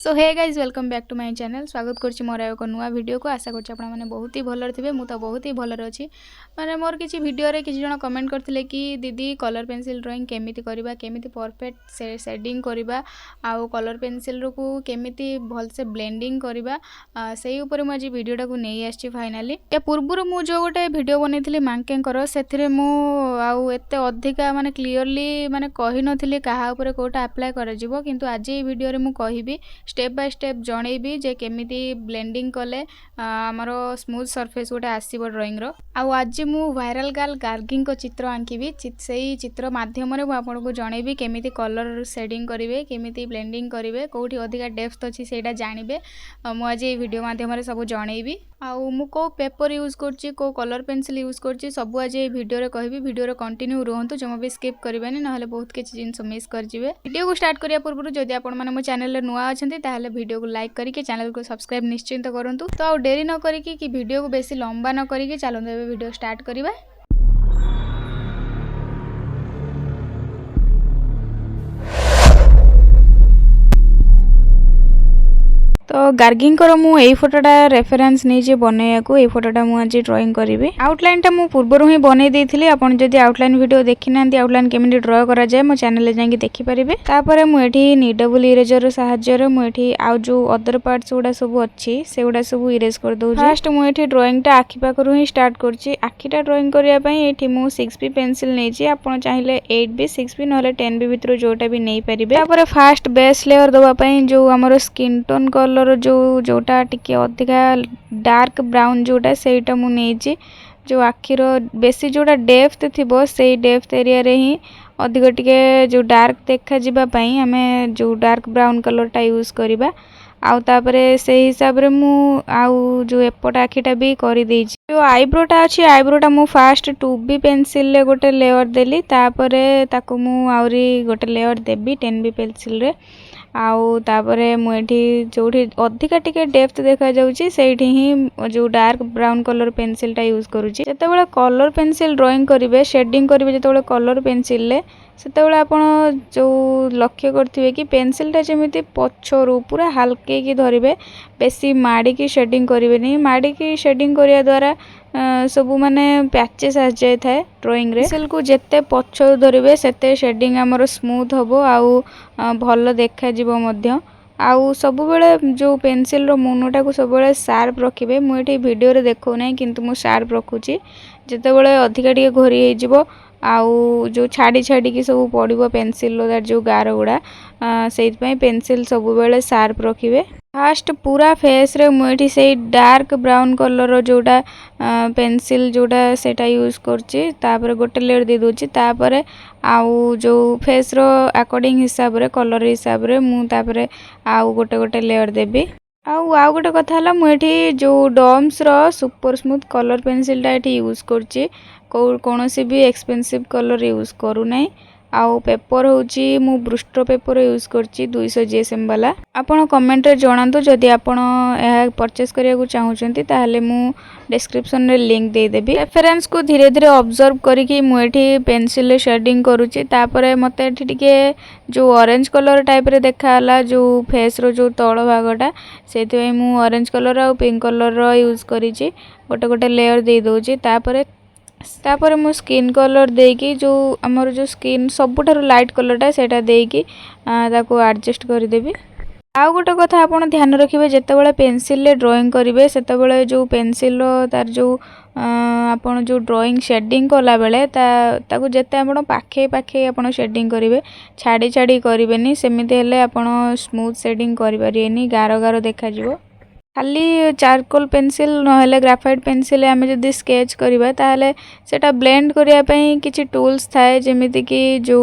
So hey guys welcome back to my channel. स्वागत करछि मोर एक नुआ वीडियो को। आशा करछि आपण माने बहुत ही भलर थिबे। मु तो बहुत ही भलर अछि। माने मोर किछि वीडियो रे किछि जण कमेंट करथिले कि दीदी कलर पेंसिल ड्राइंग केमिति करबा, केमिति परफेक्ट शेडिंग करबा, आउ कलर पेंसिल रो को केमिति भल से ब्लेंडिंग करबा, सेही ऊपर मु आज वीडियोटा को नै आछि फाइनली। या पूर्वरु मु जो गोटे वीडियो बनेथिली मांकेंकर सेथिरे मु आउ एते अधिका माने क्लियरली माने कहि नथिली काहा ऊपर कोटा अप्लाई करा जिवो, किंतु आज ए वीडियो रे मु कहिबी स्टेप बाय स्टेप जनइबी जे केमिति ब्लेंडिंग कले आमरो स्मूथ सरफेस गोटे आसीबो ड्राइंग रो। आउ आज मु वायरल गर्ल गार्गिंग को चित्र आंकीबी। सेही चित्र माध्यम रे मु आपन को जनइबी केमिति कलर शेडिंग करिवे, केमिति ब्लेंडिंग करिवे, कोठी अधिका डेप्थ अछि सेटा जानिबे। मु आज ए वीडियो माध्यम रे सब जनइबी। आउ मु को पेपर यूज करछि, को कलर पेंसिल यूज करछि, सब आज ए वीडियो रे कहबी। वीडियो रे कंटिन्यू रहंतु, जमा भी स्किप करिवेनी, नहले बहुत किछि जिंस मिस कर जिवे। वीडियो को स्टार्ट करिया पूर्व जदि आपण माने मो चैनल रे नुआ अछंती ताहले वीडियो को लाइक करके चैनल को सब्सक्राइब निश्चिंत करंतु। तो आ देरी न करिकी कि वीडियो को बेसी लंबा न करिके चलंतु एबे वीडियो स्टार्ट करिबा। तो गार्गिंग कर मु एई फोटोटा रेफरेंस नै जे बनाया को एई फोटोटा मु आज ड्राइंग करिवे। आउटलाइन टा मु पूर्वरु ही बनै देथिली। आपण जदि आउटलाइन वीडियो देखि नांती आउटलाइन केमिति ड्रा करा जाय मो चैनल ले जांगी देखि परिबे। तापरे मु एठी निडेबल इरेजर रो सहाय्य रे मु एठी आउ जो अदर पार्ट्स गुडा सब अछि सेगुडा सब इरेज कर दउ। फर्स्ट मु एठी ड्राइंग टा आखि पाकरु ही स्टार्ट करछि। आखिटा ड्राइंग करिया पई एठी मु 6B पेंसिल नै छी। आपण चाहिले 8B 6B नहले 10B भितरो जोटा भी नै परिबे। तापरे फर्स्ट बेस लेयर दवा पई जो हमरो स्किन टोन कलर जोटा टिके अधिका डार्क ब्राउन जोटा सेटा मु नेछि। जो आखिर बेसी जोटा डेप्थ थिबो सेई डेप्थ एरिया रे ही अधिक टिके जो डार्क देखा जिबा पई हमें जो डार्क ब्राउन कलर टा यूज करिबा। आउ तापरे सेही हिसाब रे मु आउ जो एपट आखिटा भी करि देछि। जो आईब्रोटा अछि आईब्रोटा मु फर्स्ट 2B पेंसिल ले गोटे लेयर देली। तापरे ताको मु आउरी गोटे लेयर देबी 10B पेंसिल रे। आउ तापरे मु एठी जोठी अधिका टिके डेप्थ देखा जाउची सेठी ही जो डार्क ब्राउन कलर पेंसिल टा यूज करूची। जेतेबेले कलर पेंसिल ड्राइंग करिवे, शेडिंग करिवे जेतेबेले कलर पेंसिल ले, सेतेबेले आपण जो लक्ष्य करथिबे कि पेंसिल टा जेमिति पछरु पूरा हल्के की धरिबे, बेसी माडी की शेडिंग करिवे नि। माडी की शेडिंग करिया द्वारा सबु माने पैचेस आ जाय थाए ड्राइंग रे। पेंसिल को जेते पछरु धरिबे सेते शेडिंग हमरो स्मूथ होबो आउ भलो देखा जिवो मध्य। आउ सब बेले जो पेंसिल रो मुनोटा को सब बेले शार्प रखिबे। मु एठी वीडियो रे देखौ नै किंतु मु शार्प रखुची। जेते बेले अधिका टिके घोरी हे जिवो आउ जो छाड़ी छाड़ी की सब पड़िबो पेंसिल रो जो गार गुडा, सेहि पई पेंसिल सब बेले शार्प रखिबे। फर्स्ट पूरा फेस रे मु एठी सेही डार्क ब्राउन कलर रो जोटा पेंसिल जोटा सेटा यूज करची। तापर गोटे लेयर दे दोची। तापर आउ जो फेस रो अकॉर्डिंग हिसाब रे कलर हिसाब रे मु तापर आउ गोटे गोटे लेयर देबी। आउ गोटे कथा हला मु एठी जो डॉम्स रो सुपर स्मूथ कलर पेंसिल टा एठी यूज करची। कोनोसी भी एक्सपेंसिव कलर यूज करू नै। आउ पेपर होची मु ब्रूस्टर पेपर यूज करची 200 GSM वाला। आपण कमेंट रे जणांतु जदि आपण ए परचेस करिया को चाहुचंती ताहले मु डिस्क्रिप्शन रे लिंक दे देबी। रेफरेंस को धीरे धीरे ऑब्जर्व करिकि मु एठी पेंसिल ले शेडिंग करूची। तापरे मते एठी टिके जो ऑरेंज कलर टाइप रे देखाला जो फेस रो जो तळ भागटा, सेति पई मु ऑरेंज कलर आ पिंक कलर रो यूज करिची। गोटे गोटे लेयर दे दोची। तापरे मु स्किन कलर देकी जो हमर जो स्किन सबुठार लाइट कलरटा सेटा देकी ताको एडजस्ट कर देबी। आउ गोटे कथा आपण ध्यान रखिबे, जेतेबेले पेंसिल ले ड्राइंग करिवे सेतेबेले जो पेंसिल रो तार जो आपण जो ड्राइंग शेडिंग कला बेले ताको जेते आपण पाखे पाखे आपण शेडिंग करिवे, छाड़ी छाड़ी करिवेनी। सेमिते हेले आपण स्मूथ शेडिंग करि परियेनी, गारो गारो देखा जिवो। खाली चारकोल पेंसिल नहले ग्राफाइट पेंसिल आमे जदि स्केच करिबा ताहले सेटा ब्लेंड करिया पई किछि टूल्स थाए, जेमिति कि जो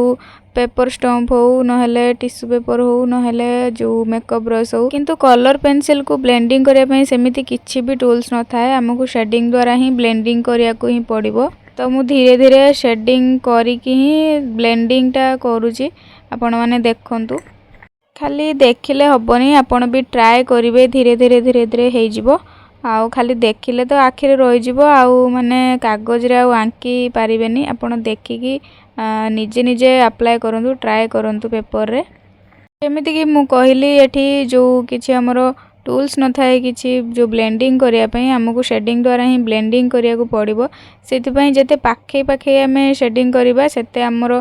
पेपर स्टम्प हो नहले टिश्यू पेपर हो नहले जो मेकअप ब्रश हो। किंतु कलर पेंसिल को ब्लेंडिंग करिया पई सेमिति किछि भी टूल्स न थाए। हमकु शेडिंग द्वारा ही ब्लेंडिंग करिया को ही पड़िबो। तो मु धीरे धीरे शेडिंग करिकि ही ब्लेंडिंग टा करूची। आपण माने देखंतु, खाली देखिले हबनी, आपण भी ट्राई करिवे। धीरे धीरे हे जिवो। आउ खाली देखिले तो आखिरे रही जिवो, आउ माने कागज रे आउ आंकी पारिबेनी। आपण देखिकी निजे निजे अप्लाई करंतु, ट्राई करंतु पेपर रे। ଯେମିତି କି ମୁଁ କହିଲି ଏଠି ଯେଉଁ କିଛି ଆମର ଟୁଲ୍ସ ନଥାଏ କିଛି ଯେଉଁ ବ୍ଲେଣ୍ଡିଂ କରିବା ପାଇଁ ଆମକୁ ସେଡ଼ିଂ ଦ୍ୱାରା ହିଁ ବ୍ଲେଣ୍ଡିଂ କରିବାକୁ ପଡ଼ିବ। ସେଥିପାଇଁ ଯେତେ ପାଖେଇ ପାଖେଇ ଆମେ ସେଡ଼ିଂ କରିବା ସେତେ ଆମର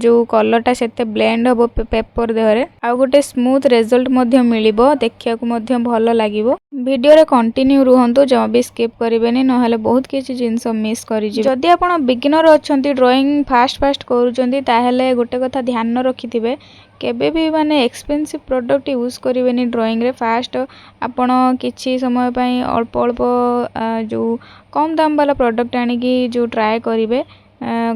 ଯେଉଁ କଲର୍ଟା ସେତେ ବ୍ଲେଣ୍ଡ ହେବ ପେପର ଦେହରେ, ଆଉ ଗୋଟେ ସ୍ମୁଥ୍ ରେଜଲ୍ଟ ମଧ୍ୟ ମିଳିବ, ଦେଖିବାକୁ ମଧ୍ୟ ଭଲ ଲାଗିବ। ଭିଡ଼ିଓରେ କଣ୍ଟିନ୍ୟୁ ରୁହନ୍ତୁ, ଜମା ବି ସ୍କିପ୍ କରିବେନି, ନହେଲେ ବହୁତ କିଛି ଜିନିଷ ମିସ୍ କରିଯିବେ। ଯଦି ଆପଣ ବିଗିନର ଅଛନ୍ତି, ଡ୍ରଇଂ ଫାଷ୍ଟ କରୁଛନ୍ତି, ତାହେଲେ ଗୋଟେ କଥା ଧ୍ୟାନ ରଖିଥିବେ, କେବେ ବି ମାନେ ଏକ୍ସପେନ୍ସିଭ୍ ପ୍ରଡ଼କ୍ଟ ୟୁଜ୍ କରିବେନି ଡ୍ରଇଂରେ। ଫାଷ୍ଟ ଆପଣ କିଛି ସମୟ ପାଇଁ ଅଳ୍ପ ଅଳ୍ପ ଯେଉଁ କମ୍ ଦାମ୍ ବାଲା ପ୍ରଡ଼କ୍ଟ ଆଣିକି ଯେଉଁ ଟ୍ରାଏ କରିବେ,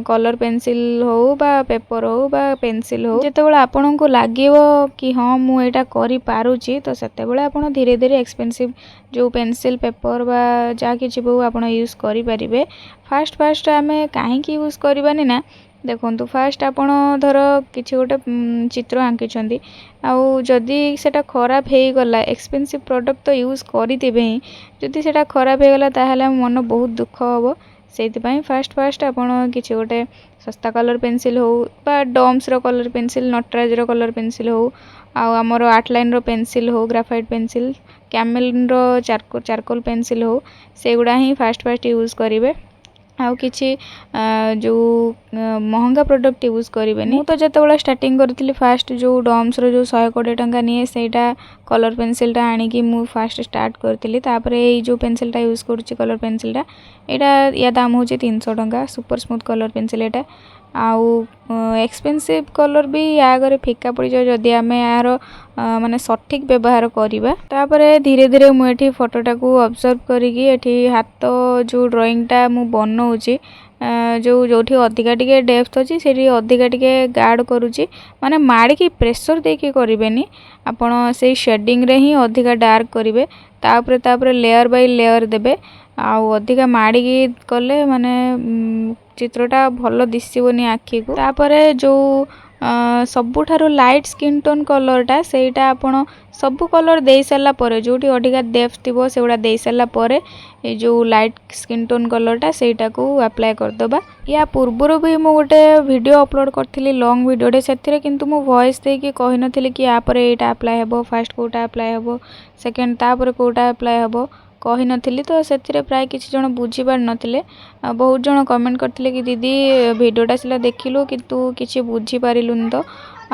କଲର୍ ପେନସିଲ୍ ହଉ ବା ପେପର୍ ହଉ ବା ପେନସିଲ୍ ହଉ, ଯେତେବେଳେ ଆପଣଙ୍କୁ ଲାଗିବ କି ହଁ ମୁଁ ଏଇଟା କରିପାରୁଛି, ତ ସେତେବେଳେ ଆପଣ ଧୀରେ ଧୀରେ ଏକ୍ସପେନ୍ସିଭ୍ ଯେଉଁ ପେନସିଲ୍ ପେପର୍ ବା ଯାହା କିଛି ବି ଆପଣ ୟୁଜ୍ କରିପାରିବେ। ଫାଷ୍ଟ ଆମେ କାହିଁକି ୟୁଜ୍ କରିବାନି ନା, ଦେଖନ୍ତୁ ଫାଷ୍ଟ ଆପଣ ଧର କିଛି ଗୋଟେ ଚିତ୍ର ଆଙ୍କିଛନ୍ତି, ଆଉ ଯଦି ସେଇଟା ଖରାପ ହେଇଗଲା, ଏକ୍ସପେନ୍ସିଭ୍ ପ୍ରଡ଼କ୍ଟ ତ ୟୁଜ୍ କରିଥିବେ ହିଁ, ଯଦି ସେଇଟା ଖରାପ ହେଇଗଲା ତାହେଲେ ଆମ ମନ ବହୁତ ଦୁଃଖ ହେବ। ସେଇଥିପାଇଁ ଫାଷ୍ଟ ଆପଣ କିଛି ଗୋଟେ ଶସ୍ତା କଲର୍ ପେନସିଲ୍ ହଉ ବା ଡମ୍ସର କଲର୍ ପେନସିଲ୍, ନଟରାଜର କଲର୍ ପେନସିଲ୍ ହଉ, ଆଉ ଆମର ଆର୍ଟ ଲାଇନ୍ର ପେନସିଲ୍ ହଉ, ଗ୍ରାଫାଇଟ୍ ପେନସିଲ୍, କ୍ୟାମେଲ୍ର ଚାରକୋଲ୍ ପେନସିଲ୍ ହଉ, ସେଗୁଡ଼ା ହିଁ ଫାଷ୍ଟ ୟୁଜ୍ କରିବେ। ଆଉ କିଛି ଯେଉଁ ମହଙ୍ଗା ପ୍ରଡ଼କ୍ଟ ୟୁଜ୍ କରିବେନି। ମୁଁ ତ ଯେତେବେଳେ ଷ୍ଟାର୍ଟିଂ କରିଥିଲି ଫାଷ୍ଟ ଯେଉଁ ଡମ୍ସର ଯେଉଁ 120 ଟଙ୍କା ନିଏ ସେଇଟା କଲର୍ ପେନସିଲ୍ଟା ଆଣିକି ମୁଁ ଫାଷ୍ଟ ଷ୍ଟାର୍ଟ କରିଥିଲି। ତାପରେ ଏଇ ଯେଉଁ ପେନସିଲ୍ଟା ୟୁଜ୍ କରୁଛି କଲର୍ ପେନସିଲ୍ଟା, ଏଇଟା ୟା ଦାମ୍ ହେଉଛି 300 ଟଙ୍କା, ସୁପର ସ୍ମୁଥ୍ କଲର୍ ପେନସିଲ୍ ଏଇଟା। ଆଉ ଏକ୍ସପେନ୍ସିଭ୍ କଲର୍ ବି ୟା ଆଗରେ ଫିକା ପଡ଼ିଯାଏ ଯଦି ଆମେ ଏହାର ମାନେ ସଠିକ୍ ବ୍ୟବହାର କରିବା। ତାପରେ ଧୀରେ ଧୀରେ ମୁଁ ଏଠି ଫଟୋଟାକୁ ଅବଜର୍ଭ କରିକି ଏଠି ହାତ ଯେଉଁ ଡ୍ରଇଂଟା ମୁଁ ବନଉଛି, ଯେଉଁଠି ଅଧିକା ଟିକେ ଡେପ୍ଥ ଅଛି ସେଠି ଅଧିକା ଟିକେ ଗାର୍ଡ଼ କରୁଛି, ମାନେ ମାଡ଼ିକି ପ୍ରେସର୍ ଦେଇକି କରିବେନି, ଆପଣ ସେଇ ସେଡ଼ିଂରେ ହିଁ ଅଧିକା ଡାର୍କ କରିବେ। ତାପରେ ଲେୟର୍ ବାଇ ଲେୟର୍ ଦେବେ, ଆଉ ଅଧିକା ମାଡ଼ିକି କଲେ ମାନେ ଚିତ୍ରଟା ଭଲ ଦିଶିବନି ଆଖିକୁ। ତାପରେ ଯେଉଁ ସବୁଠାରୁ ଲାଇଟ୍ ସ୍କିନ୍ ଟୋନ୍ କଲର୍ଟା, ସେଇଟା ଆପଣ ସବୁ କଲର୍ ଦେଇସାରିଲା ପରେ, ଯେଉଁଠି ଅଧିକା ଡେପ୍ଥ ଥିବ ସେଗୁଡ଼ା ଦେଇସାରିଲା ପରେ ଏଇ ଯେଉଁ ଲାଇଟ୍ ସ୍କିନ୍ ଟୋନ୍ କଲର୍ଟା ସେଇଟାକୁ ଆପ୍ଲାଏ କରିଦେବା। ୟା ପୂର୍ବରୁ ବି ମୁଁ ଗୋଟେ ଭିଡ଼ିଓ ଅପଲୋଡ଼ କରିଥିଲି, ଲଙ୍ଗ୍ ଭିଡ଼ିଓଟେ, ସେଥିରେ କିନ୍ତୁ ମୁଁ ଭଏସ୍ ଦେଇକି କହିନଥିଲି କି ୟାପରେ ଏଇଟା ଆପ୍ଲାଏ ହେବ, ଫାଷ୍ଟ କେଉଁଟା ଆପ୍ଲାଏ ହେବ, ସେକେଣ୍ଡ ତାପରେ କେଉଁଟା ଆପ୍ଲାଏ ହେବ କହିନଥିଲି। ତ ସେଥିରେ ପ୍ରାୟ କିଛି ଜଣ ବୁଝିପାରିନଥିଲେ, ବହୁତ ଜଣ କମେଣ୍ଟ କରିଥିଲେ କି ଦିଦି ଭିଡ଼ିଓଟା ସିଲା ଦେଖିଲୁ କିନ୍ତୁ କିଛି ବୁଝିପାରିଲୁନି ତ,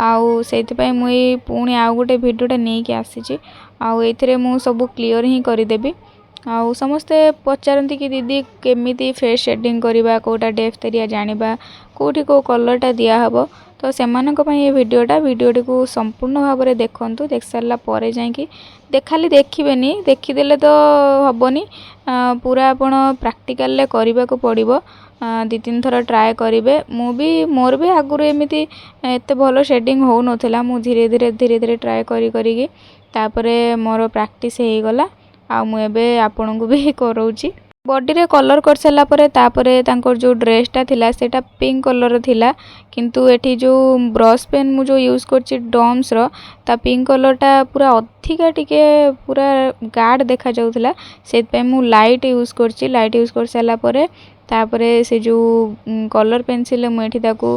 ଆଉ ସେଇଥିପାଇଁ ମୁଁ ଏଇ ପୁଣି ଆଉ ଗୋଟେ ଭିଡ଼ିଓଟା ନେଇକି ଆସିଛି, ଆଉ ଏଇଥିରେ ମୁଁ ସବୁ କ୍ଲିଅର୍ ହିଁ କରିଦେବି। ଆଉ ସମସ୍ତେ ପଚାରନ୍ତି କି ଦିଦି କେମିତି ଫେସ୍ ସେଡ଼ିଂ କରିବା, କେଉଁଟା ଡେପ୍ଥ ଏରିଆ ଜାଣିବା, କେଉଁଠି କେଉଁ କଲର୍ଟା ଦିଆହେବ, ତ ସେମାନଙ୍କ ପାଇଁ ଏ ଭିଡ଼ିଓଟିକୁ ସମ୍ପୂର୍ଣ୍ଣ ଭାବରେ ଦେଖନ୍ତୁ। ଦେଖିସାରିଲା ପରେ ଯାଇକି ଖାଲି ଦେଖିବେନି, ଦେଖିଦେଲେ ତ ହେବନି, ପୁରା ଆପଣ ପ୍ରାକ୍ଟିକାଲରେ କରିବାକୁ ପଡ଼ିବ। 2-3 ଥର ଟ୍ରାଏ କରିବେ। ମୋର ବି ଆଗରୁ ଏମିତି ଏତେ ଭଲ ସେଡ଼ିଂ ହେଉନଥିଲା, ମୁଁ ଧୀରେ ଧୀରେ ଟ୍ରାଏ କରିକି ତାପରେ ମୋର ପ୍ରାକ୍ଟିସ୍ ହେଇଗଲା, ଆଉ ମୁଁ ଏବେ ଆପଣଙ୍କୁ ବି କରଉଛି। ବଡ଼ିରେ କଲର୍ କରିସାରିଲା ପରେ ତାପରେ ତାଙ୍କର ଯେଉଁ ଡ୍ରେସ୍ଟା ଥିଲା ସେଇଟା ପିଙ୍କ କଲର୍ର ଥିଲା, କିନ୍ତୁ ଏଠି ଯେଉଁ ବ୍ରସ୍ ପେନ୍ ମୁଁ ଯେଉଁ ୟୁଜ୍ କରୁଛି ଡମ୍ସର, ତା ପିଙ୍କ କଲର୍ଟା ପୁରା ଅଧିକା ଟିକେ ପୁରା ଗାଢ଼ ଦେଖାଯାଉଥିଲା, ସେଥିପାଇଁ ମୁଁ ଲାଇଟ୍ ୟୁଜ୍ କରିଛି। ଲାଇଟ୍ ୟୁଜ୍ କରିସାରିଲା ପରେ ତାପରେ ସେ ଯେଉଁ କଲର୍ ପେନସିଲ୍ରେ ମୁଁ ଏଠି ତାକୁ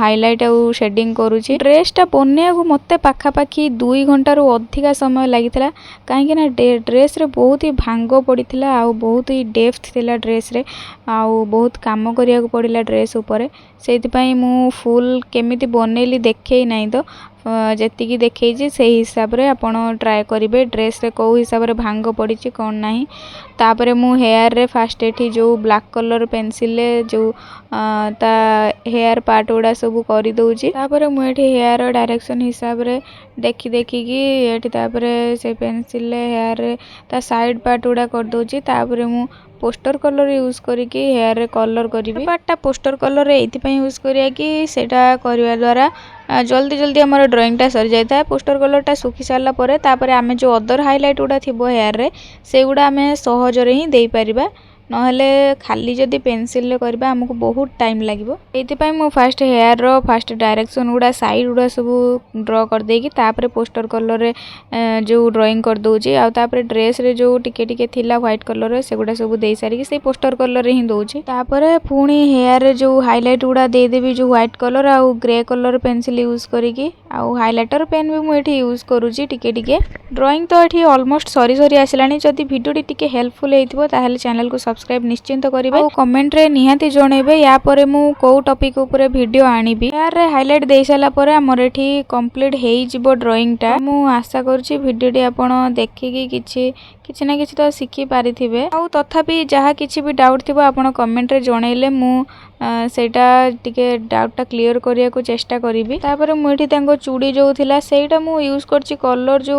ହାଇଲାଇଟ୍ ଆଉ ସେଡ଼ିଂ କରୁଛି। ଡ୍ରେସ୍ଟା ବନେଇବାକୁ ମୋତେ ପାଖାପାଖି 2 ଘଣ୍ଟାରୁ ଅଧିକା ସମୟ ଲାଗିଥିଲା, କାହିଁକିନା ଡ୍ରେସ୍ରେ ବହୁତ ହି ଭାଙ୍ଗ ପଡ଼ିଥିଲା, ଆଉ ବହୁତ ହି ଡେପ୍ଥ ଥିଲା ଡ୍ରେସ୍ରେ, ଆଉ ବହୁତ କାମ କରିବାକୁ ପଡ଼ିଲା ଡ୍ରେସ୍ ଉପରେ। ସେଇଥିପାଇଁ ମୁଁ ଫୁଲ୍ କେମିତି ବନେଇଲି ଦେଖେଇ ନାହିଁ ତ, ଯେତିକି ଦେଖେଇଛି ସେଇ ହିସାବରେ ଆପଣ ଟ୍ରାଏ କରିବେ ଡ୍ରେସ୍ରେ କେଉଁ ହିସାବରେ ଭାଙ୍ଗ ପଡ଼ିଛି କ'ଣ ନାହିଁ। ତାପରେ ମୁଁ ହେୟାର୍ରେ ଫାଷ୍ଟ ଏଠି ଯେଉଁ ବ୍ଲାକ୍ କଲର୍ ପେନସିଲ୍ରେ ଯେଉଁ ତା ହେୟାର୍ ପାର୍ଟ ଗୁଡ଼ା ସବୁ କରିଦେଉଛି। ତାପରେ ମୁଁ ଏଠି ହେୟାର୍ ଡାଇରେକ୍ସନ୍ ହିସାବରେ ଦେଖିକି ଏଠି ତାପରେ ସେ ପେନସିଲ୍ରେ ହେୟାର୍ରେ ତା ସାଇଡ଼୍ ପାର୍ଟ ଗୁଡ଼ା କରିଦେଉଛି। ତାପରେ ମୁଁ ପୋଷ୍ଟର କଲର୍ ୟୁଜ୍ କରିକି ହେୟାର୍ରେ କଲର୍ କରିବି। ପାର୍ଟଟା ପୋଷ୍ଟର କଲର୍ରେ ଏଇଥିପାଇଁ ୟୁଜ୍ କରିବା କି ସେଇଟା କରିବା ଦ୍ୱାରା ଜଲ୍ଦି ଆମର ଡ୍ରଇଂଟା ସରିଯାଇଥାଏ। ପୋଷ୍ଟର କଲର୍ଟା ଶୁଖି ସାରିଲା ପରେ ତାପରେ ଆମେ ଯେଉଁ ଅଦର ହାଇଲାଇଟ୍ ଗୁଡ଼ା ଥିବ ହେୟାର୍ରେ, ସେଗୁଡ଼ା ଆମେ ସହଜରେ ହିଁ ଦେଇପାରିବା। नहले खाली जदि पेनसिल रे करबा हमको बहुत टाइम लागिवो। एथिपाई मु फास्ट हेयर रो फास्ट डायरेक्शन गुडा साइड गुडा सब ड्रॉ कर देकी तापरे पोस्टर कलर रे जो ड्राइंग कर दउची आ तापरे ड्रेस रे जो टिके टिके थिला व्हाइट कलर रे सेगुडा सब देई सारी से पोस्टर कलर रे ही दउची। तापरे पुणी हेयर रे जो हाइलाइट गुडा दे देबी जो व्हाइट कलर आ ग्रे कलर पेंसिल यूज करिकी आ हाइलाइटर पेन भी मु एठी यूज करूची टिके टिके। ड्राइंग तो एठी ऑलमोस्ट सरी सरी आसिलानी। जदि वीडियो टी टिके हेल्पफुल हेतिबो ताहेले चैनल को सब्सक्राइब निश्चिंत करिवे और कमेंट रे निहाती जणेबे या परे मु को टॉपिक ऊपर वीडियो आनिबी। हेयर रे हाइलाइट देई साला परे हमर एठी कंप्लीट हेई जिवो ड्राइंग टा। मु आशा करूची वीडियो टी आपण देखिकी किछि ना किछि तो शिखि पारिथिबे आ तथापि जहा किछि भी डाउट थिबो आपण कमेंट रे जणैले मु सेटा टिके डाउट टा क्लियर करिया को चेष्टा करिवि। तापर मु एठी तांको चूड़ी जो थिला सेटा मु यूज करछि कलर जो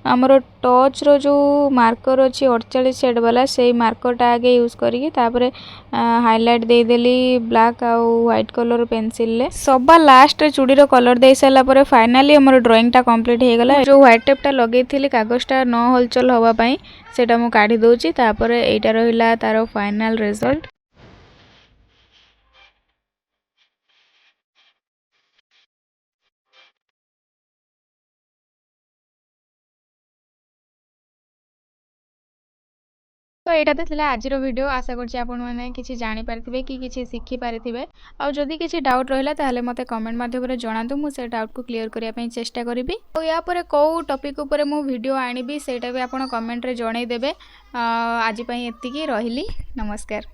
हमर टच रो जो मार्कर अछि 48 शेड वाला सेई मार्कर टा आगे यूज करिकी तापर हाइलाइट दे देली ब्लैक आ व्हाइट कलर पेंसिल ले। सबा लास्ट चूड़ी रो कलर दे साला परे फाइनली हमर ड्राइंग टा कंप्लीट हे गेला। जो व्हाइट टेप टा लगै थिली कागज टा न हलचल होबा पई सेटा मु काढी दउची। तापर एटा रहिला तारो फाइनल रिजल्ट। तो यहाँ तो आज वीडियो आशा करछि आपण माने किछि जानि पारिथिबे कि किछि शिखि पारिथिबे। आ जदि किछि डाउट रहिला ताहले मते कमेंट माध्यम रे जणातु मु से डाउट को क्लियर करिया पई चेष्टा करिवि। और या परे को टॉपिक ऊपर मु वीडियो आनिबि सेटा भी आपण कमेंट रे जणाई देबे। आज पई एतिकी रहिली नमस्कार।